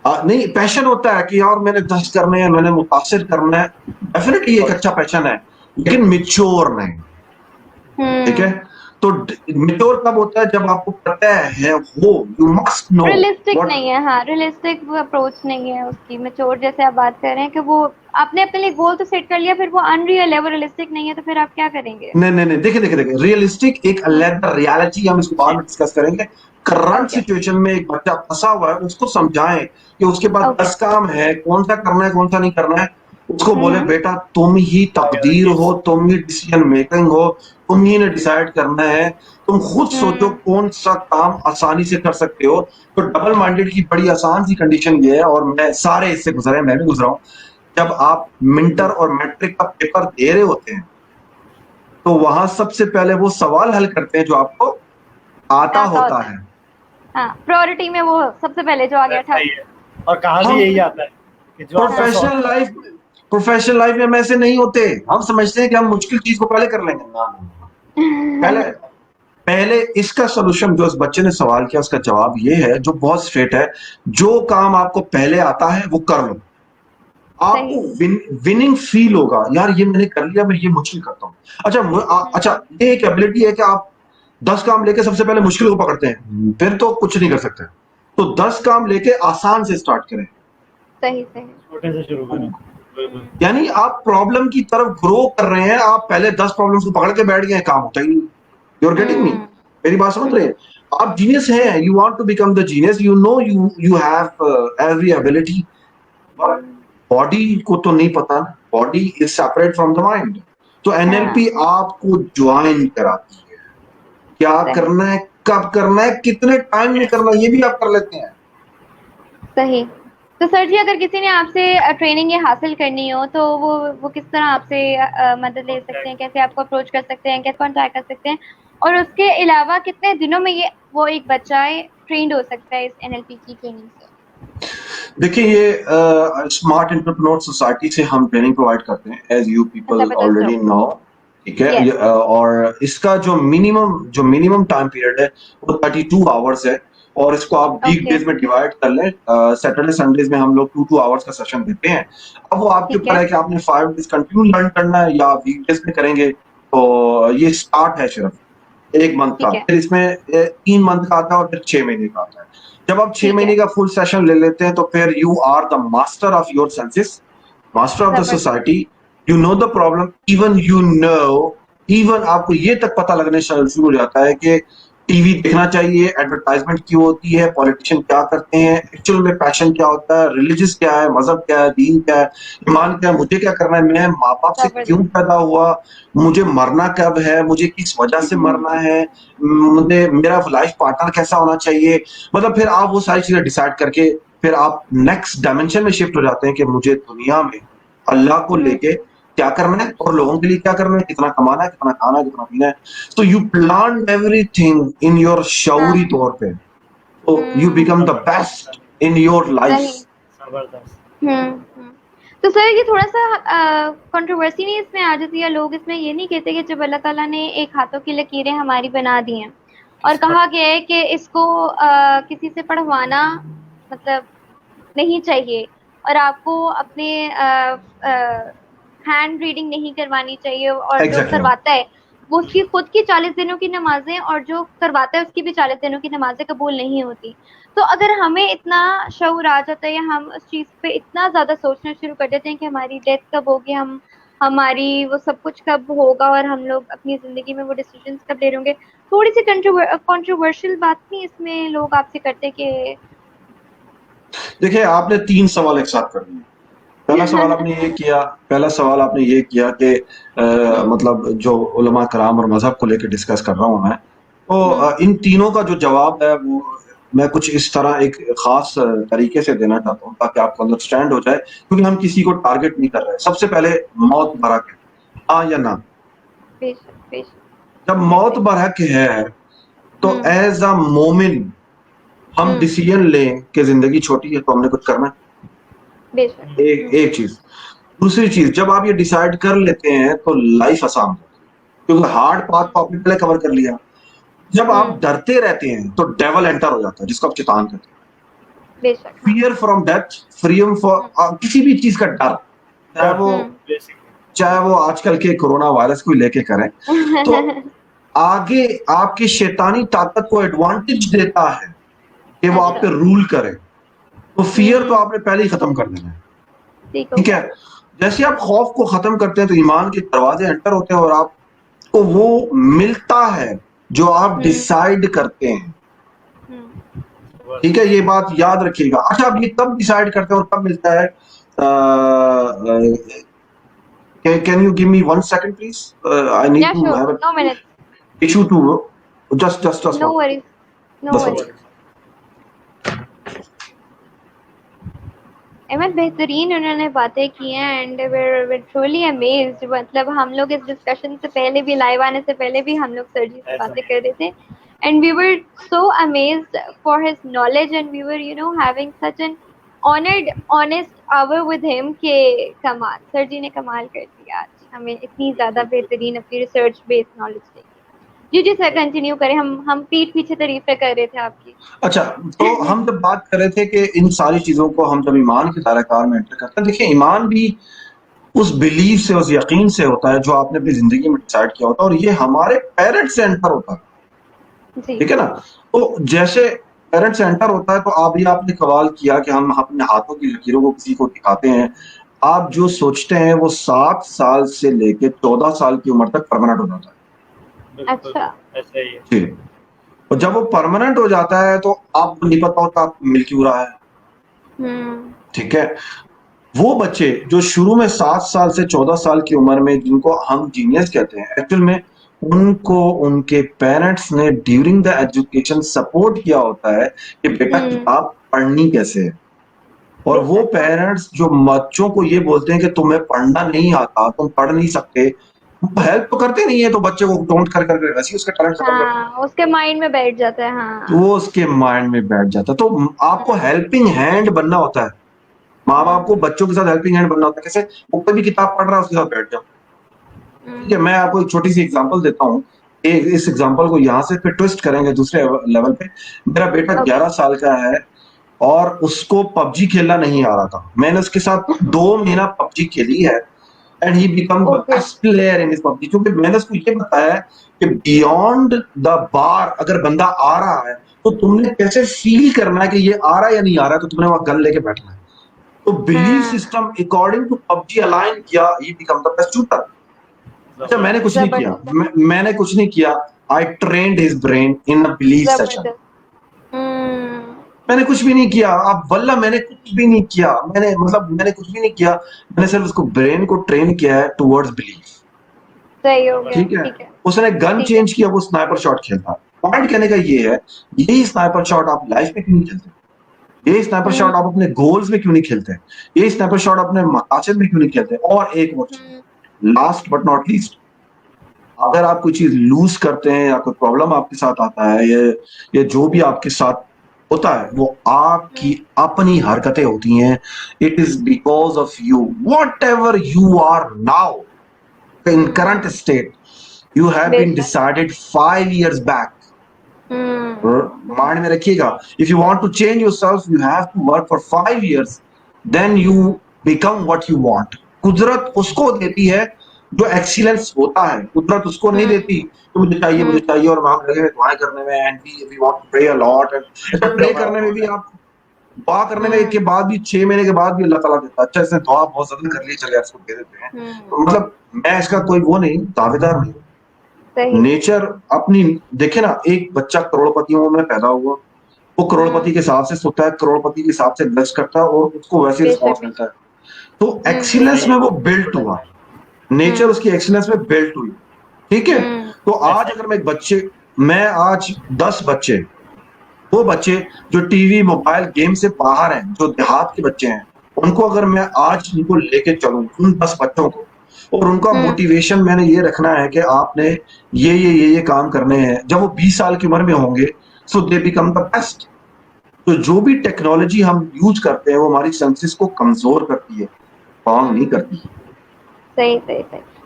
नहीं, पैशन होता है कि यार मैंने 10 करने हैं, मैंने मुतासिर करना है, डेफिनेटली एक अच्छा पैशन है, लेकिन मिच्योर नहीं। ठीक है।
हम्म।
तो मिच्योर कब होता है? जब आपको पता है, हो, you must know
realistic
what.
नहीं है, हाँ रियलिस्टिक वो अप्रोच नहीं है उसकी। मैच्योर जैसे आप बात कर रहे हैं कि वो आपने अपने लिए गोल तो सेट कर लिया, फिर वो अनरियल है, वो रियलिस्टिक नहीं है, तो फिर आप क्या करेंगे?
नहीं नहीं नहीं, देखिए देखिए देखिए, रियलिस्टिक एक अलग रियलिटी, हम इसको बाद
जी।
में डिस्कस करेंगे। करंट
ओके
सिचुएशन में एक बच्चा फंसा हुआ है, उसको समझाएं कि उसके पास
ओके।
10 काम है, कौन सा करना है कौन सा नहीं करना है। उसको बोले
हम्म
बेटा तुम ही तकदीर
प्रायोरिटीज।
हो, तुम ही डिसीजन मेकिंग हो, तुम ही ने डिसाइड करना है। तुम खुद सोचो
हम्म
कौन सा काम आसानी से कर सकते हो। तो डबल माइंडेड की बड़ी आसान सी कंडीशन ये है, और मैं सारे इससे गुजरे, मैं भी गुजरा हूं। जब आप मिंटर और मैट्रिक का पेपर दे रहे होते हैं, तो वहां सबसे पहले वो सवाल हल करते हैं जो आपको आता
आता
होता
होता है।
है।
हाँ, प्रायोरिटी में वो सबसे पहले जो आ गया था।
सही है। और कहाँ भी
हम
यही आता है कि जो आता है सॉल्व
प्रोफेशनल
करो।
लाइफ प्रोफेशनल लाइफ में हम ऐसे नहीं होते। हम समझते हैं कि हम मुश्किल चीज को पहले कर लेंगे ना, पहले पहले इसका सोल्यूशन, जो इस बच्चे ने सवाल किया उसका जवाब ये है, जो बहुत स्ट्रेट है। जो काम आपको पहले आता है वो कर लो, आपको
सही।
विनिंग फील होगा, यार ये मैंने कर लिया, मैं ये मुश्किल करता हूँ। अच्छा अच्छा, ये एक एबिलिटी है कि आप 10 काम लेके सबसे पहले मुश्किल को पकड़ते हैं, फिर तो कुछ नहीं कर सकते। तो 10 काम लेके आसान से स्टार्ट करें।
सही सही।
छोटे से शुरू करें। बिल्कुल।
यानी आप प्रॉब्लम की तरफ ग्रो कर रहे हैं, आप पहले 10 प्रॉब्लम्स को पकड़ के बैठ गए, काम होता ही नहीं। You are getting me?
Hmm
मेरी बात समझ रहे हैं? आप जीनियस हैं, you want to become the genius, you know, you have every ability, but body को तो नहीं पता। Body is separate from the mind. तो
हाँ
एनएलपी आपको ज्वाइन कराती है, क्या
सही
करना है, कब करना है, कितने टाइम में करना है, ये भी आप कर लेते हैं।
सही। तो सर जी, अगर किसी ने आपसे ट्रेनिंग ये हासिल करनी हो, तो वो किस तरह आपसे मदद ले सकते हैं? कैसे आपको अप्रोच कर सकते हैं? कैसे कॉन्टैक्ट कर सकते हैं? और उसके अलावा कितने दिनों में ये वो एक बच्चा ट्रेंड हो सकता है इस एनएलपी की ट्रेनिंग से?
देखिए ये स्मार्ट एंटरप्रेन्योर सोसाइटी से हम ट्रेनिंग प्रोवाइड करते हैं, एज यू पीपल
जबरदस्त
ऑलरेडी
हो।
नो। ठीक है,
यस।
और इसका जो मिनिमम टाइम पीरियड है वो 32 आवर्स है, और इसको आप वीक
ओके।
डेज में डिवाइड कर लें। सैटरडे संडेज में हम लोग 2 आवर्स का सेशन देते हैं। अब वो आपके
ठीक
ऊपर
है।
है कि आपने 5 डेज कंटिन्यू लर्न करना है या वीक डेज में करेंगे। तो ये स्टार्ट है सिर्फ 1 मंथ का,
ठीक है।
फिर इसमें 3 मंथ का आता है और फिर 6 महीने का आता है। जब आप 6
ठीक
महीने
है।
का फुल सेशन ले लेते हैं तो फिर you are the master of your senses, master of the
जबरदस्त।
Society. You know the problem, even आपको ये तक पता लगने शुरू हो जाता है कि टीवी देखना चाहिए, एडवर्टाइजमेंट क्यों होती है, पॉलिटिशियन क्या करते हैं, एक्चुअल में पैशन क्या होता है, रिलीजियस क्या है, मजहब क्या है, दीन क्या है, ईमान क्या है, मुझे क्या करना है, मैं माँ बाप से क्यों
जबरदस्त।
पैदा हुआ, मुझे मरना कब है, मुझे किस वजह से मरना है, मुझे मेरा लाइफ पार्टनर कैसा होना चाहिए। मतलब फिर आप वो सारी चीजें डिसाइड करके फिर आप नेक्स्ट डायमेंशन में शिफ्ट हो जाते हैं कि मुझे दुनिया में अल्लाह को लेके क्या करना है और लोगों के लिए क्या करना है, कितना कमाना है, कितना खाना है, कितना पीना है। तो you plan everything in your शऊरी
हाँ।
तौर पे, तो you become the best in your life.
वही।
जबरदस्त।
हम्म। तो सर ये थोड़ा सा कंट्रोवर्सी नहीं इसमें आ जाती है, लोग इसमें ये नहीं कहते कि जब अल्लाह ताला ने एक हाथों की लकीरें हमारी बना दी हैं और कहा गया है कि इसको किसी से पढ़वाना मतलब नहीं चाहिए और आपको अपने हैंड रीडिंग नहीं करवानी चाहिए, और जो
एग्जैक्टली।
करवाता है वो उसकी खुद की 40 दिनों की नमाजें और जो करवाता है उसकी भी 40 दिनों की नमाजें कबूल नहीं होती। तो अगर हमें इतना शऊर आ जाता है या हम उस चीज़ पे इतना ज़्यादा सोचना शुरू कर देते हैं कि हमारी डेथ कब होगी, हम हमारी वो सब कुछ कब होगा और हम लोग अपनी ज़िंदगी में वो डिसीजंस कब ले रहे होंगे, थोड़ी सी कंट्रोवर्शियल बात नहीं इसमें लोग आपसे करते कि
देखिए आपने 3 सवाल एक साथ कर दिए। पहला सवाल आपने ये किया कि मतलब जो उलमा कराम और मजहब को लेकर डिस्कस कर रहा हूं मैं, तो इन तीनों का जो जवाब है वो मैं कुछ इस तरह एक खास तरीके से देना चाहता हूँ ताकि आपको अंडरस्टैंड हो जाए, क्योंकि हम किसी को टारगेट नहीं कर रहे हैं। सबसे पहले मौत बरहक है, हाँ या ना।
बेशक बेशक।
जब मौत बरहक है तो एज अ मोमिन हम डिसीजन लें कि जिंदगी छोटी है तो हमने कुछ करना है।
बेशक।
एक चीज। दूसरी चीज, जब आप ये डिसाइड कर लेते हैं तो लाइफ आसान होती है, क्योंकि हार्ड पाथ को आपने पहले कवर कर लिया। जब आप डरते रहते हैं तो डेवल एंटर हो जाता है, जिसको आप शैतान कहते हैं।
बेशक।
Fear from death, freedom for किसी भी चीज का डर, चाहे वो आजकल के कोरोना वायरस को लेके करें, तो आगे आपकी शैतानी ताकत को एडवांटेज देता है कि वो आप पे रूल करे। तो फियर तो आपने पहले ही खत्म कर देना है। ठीक है, जैसे आप खौफ को खत्म करते हैं तो ईमान के दरवाजे एंटर होते हैं और आपको वो मिलता है जो आप डिसाइड करते हैं। ठीक है, ये बात याद रखिएगा। अच्छा, आप ये कब डिसाइड करते हैं और कब मिलता है? Can you give me 1 second please? I need to have an issue to just
no worries, no worries. Ahmad बेहतरीन उन्होंने बातें की हैं एंड we're truly amazed। मतलब हम लोग इस डिस्कशन से पहले भी, लाइव आने से पहले भी हम लोग सर जी से बातें कर रहे थे and we were so amazed for his knowledge and we were having such an honored honest hour with him के कमाल, सर जी ने कमाल कर दिया आज, हमें इतनी ज़्यादा बेहतरीन अपनी रिसर्च बेस्ड नॉलेज देगी। जी सर कंटिन्यू करें, हम पीठ पीछे तारीफें कर रहे थे आपकी।
अच्छा, तो हम जब बात कर रहे थे कि इन सारी चीजों को हम जब ईमान के दायरा में एंटर करते हैं, देखिए ईमान भी उस बिलीफ से, उस यकीन से होता है जो आपने अपनी जिंदगी में डिसाइड किया होता है, और ये हमारे पेरेंट्स से एंटर होता है। ठीक है ना? तो जैसे पेरेंट्स से एंटर होता है, तो आपने सवाल किया कि हम अपने हाथों की लकीरों को किसी को दिखाते हैं। आप जो सोचते हैं वो 7 साल से लेके 14 साल की उम्र तक परमानेंट हो जाता है।
अच्छा,
ऐसा ही है।
और जब वो परमानेंट हो जाता है तो आपको नहीं पता होता आप मिल क्यों रहा है। ठीक है, वो बच्चे जो शुरू में 7 साल से 14 साल की उम्र में, जिनको हम जीनियस कहते हैं, एक्चुअल में उनको उनके पेरेंट्स ने ड्यूरिंग द एजुकेशन सपोर्ट किया होता है कि बेटा किताब पढ़नी कैसे है। और वो पेरेंट्स जो बच्चों को ये बोलते हैं कि तुम्हें पढ़ना नहीं आता, तुम पढ़ नहीं सकते, हेल्प तो करते नहीं है, तो बच्चे को टोंट कर कर वैसे ही उसका टैलेंट खत्म कर देते हैं।
उसके माइंड में बैठ जाता है।
तो वो उसके माइंड में बैठ जाता है। तो आपको हेल्पिंग हैंड बनना होता है, माँ बाप को बच्चों के साथ हेल्पिंग हैंड बनना होता है। कैसे? वो कोई भी किताब पढ़ रहा है उसके साथ बैठ जाओ। ठीक है, मैं आपको एक छोटी सी एग्जांपल देता हूँ। इस एग्जांपल को यहाँ से फिर ट्विस्ट करेंगे दूसरे लेवल पे। मेरा बेटा 11 साल का है और उसको पबजी खेलना नहीं आ रहा था। मैंने उसके साथ 2 महीना पबजी खेली है and he become the best player in PUBG. क्योंकि मैंने उसको ये बताया कि बियॉन्ड द बार अगर बंदा आ रहा है तो तुमने कैसे फील करना है कि ये आ रहा है या नहीं आ रहा है, तो तुमने वहां गन लेके बैठना है। तो believe system according to PUBG align किया, he become the best shooter. अच्छा, मैंने कुछ नहीं किया, मैंने कुछ नहीं किया। I trained his brain in a belief session. मैंने कुछ भी नहीं किया। अब वल्ला मैंने कुछ भी नहीं किया, मैंने कुछ भी नहीं किया। मैंने सिर्फ उसको ब्रेन को ट्रेन किया है टुवर्ड्स बिलीफ।
सही हो गया।
ठीक है, उसने गन चेंज किया, वो स्नाइपर शॉट खेलता। पॉइंट कहने का ये है, यही स्नाइपर शॉट आप लाइफ में क्यों नहीं खेलते? यही स्नाइपर शॉट आप अपने गोल्स में क्यों नहीं खेलते? यही स्नाइपर शॉट अपने मकासद में क्यों नहीं खेलते? और एक और चीज, लास्ट बट नॉट लीस्ट, अगर आप कोई चीज लूज करते हैं या कोई प्रॉब्लम आपके साथ आता है, ये जो भी आपके साथ होता है, वो आपकी अपनी हरकतें होती हैं। It is because of you. Whatever you are now in current state, you have been decided 5 years back. Mind में रखिएगा, if you want to change yourself, you have to work for 5 years, then you become what you want. कुदरत उसको देती है जो एक्सीलेंस होता है, कुदरत उसको नहीं देती तो मुझे चाहिए और मांग लगे दुआएं करने में। And we want to pray a lot, and pray करने में भी आप दुआ करने में के बाद भी 6 महीने के बाद भी अल्लाह ताला देता है। अच्छा, इसने दुआ बहुत ज्यादा कर ली, चलिए इसको दे देते हैं। तो मतलब मैं इसका कोई वो नहीं, दावेदार नहीं। नेचर अपनी देखे ना, एक बच्चा करोड़पतियों में पैदा हुआ, वो करोड़पति के हिसाब से सोता है, करोड़पति के हिसाब से ब्लेस करता है और उसको वैसे रिस्पॉन्स मिलता है। तो एक्सीलेंस में वो बिल्ट हुआ, नेचर उसकी एक्सीलेंस में बिल्ट हुई। ठीक है, तो आज अगर मैं आज 10 बच्चे, वो बच्चे जो टीवी मोबाइल गेम से बाहर हैं, जो देहात के बच्चे हैं, उनको अगर मैं आज उनको लेके चलूं, उन 10 बच्चों को, और उनका मोटिवेशन मैंने ये रखना है कि आपने ये काम करने हैं, जब वो 20 साल की उम्र में होंगे, सो दे बिकम द बेस्ट। तो जो भी टेक्नोलॉजी हम यूज करते हैं वो हमारी सेंसेस को कमजोर करती है, स्ट्रॉन्ग नहीं करती।
सही।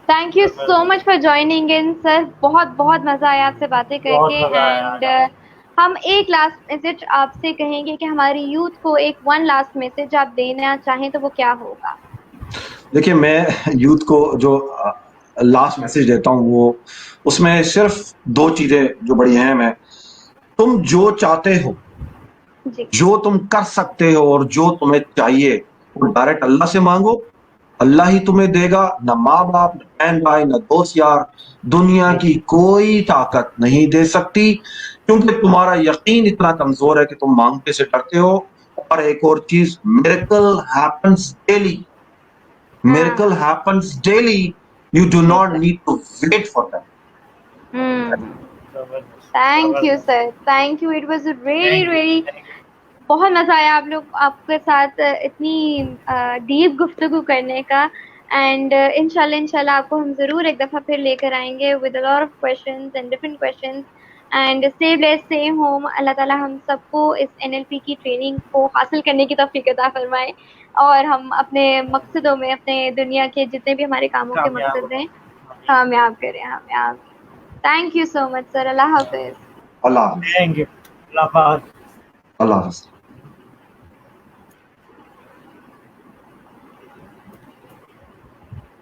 Thank you so much for joining in sir, बहुत मजा आया आपसे बातें करके। एंड हम एक लास्ट मैसेज आपसे कहेंगे कि हमारी यूथ को एक वन लास्ट मैसेज आप देना चाहें तो वो क्या होगा?
देखिए, मैं यूथ को जो लास्ट मैसेज देता हूँ, वो उसमें सिर्फ 2 चीजें जो बड़ी अहम है। तुम जो चाहते हो, जो तुम कर सकते हो और जो तुम्हें चाहिए, वो डायरेक्ट अल्लाह से मांगो, अल्लाह ही तुम्हें देगा। न माँ बाप, न बहन भाई, न दोस्त यार, दुनिया की कोई ताकत नहीं दे सकती, क्योंकि तुम्हारा यकीन इतना कमजोर है कि तुम मांगने से डरते हो। और एक और चीज, miracle happens daily, miracle happens daily, you do not need to wait for them.
Thank you sir, thank you, it was really बहुत मजा आया आपके साथ इतनी डीप गुफ्तगू करने का। एंड इंशाल्लाह आपको हम जरूर एक दफा फिर लेकर आएंगे with a lot of questions and different questions. And stay blessed, stay home. अल्लाह ताला हम सबको इस NLP की ट्रेनिंग को हासिल करने की तौफीक अता फरमाए और हम अपने मकसदों में, अपने दुनिया के जितने भी हमारे कामों के मकसद हैं, कामयाब करें। Thank you so much sir. Allah Hafiz.
Allah Hafiz.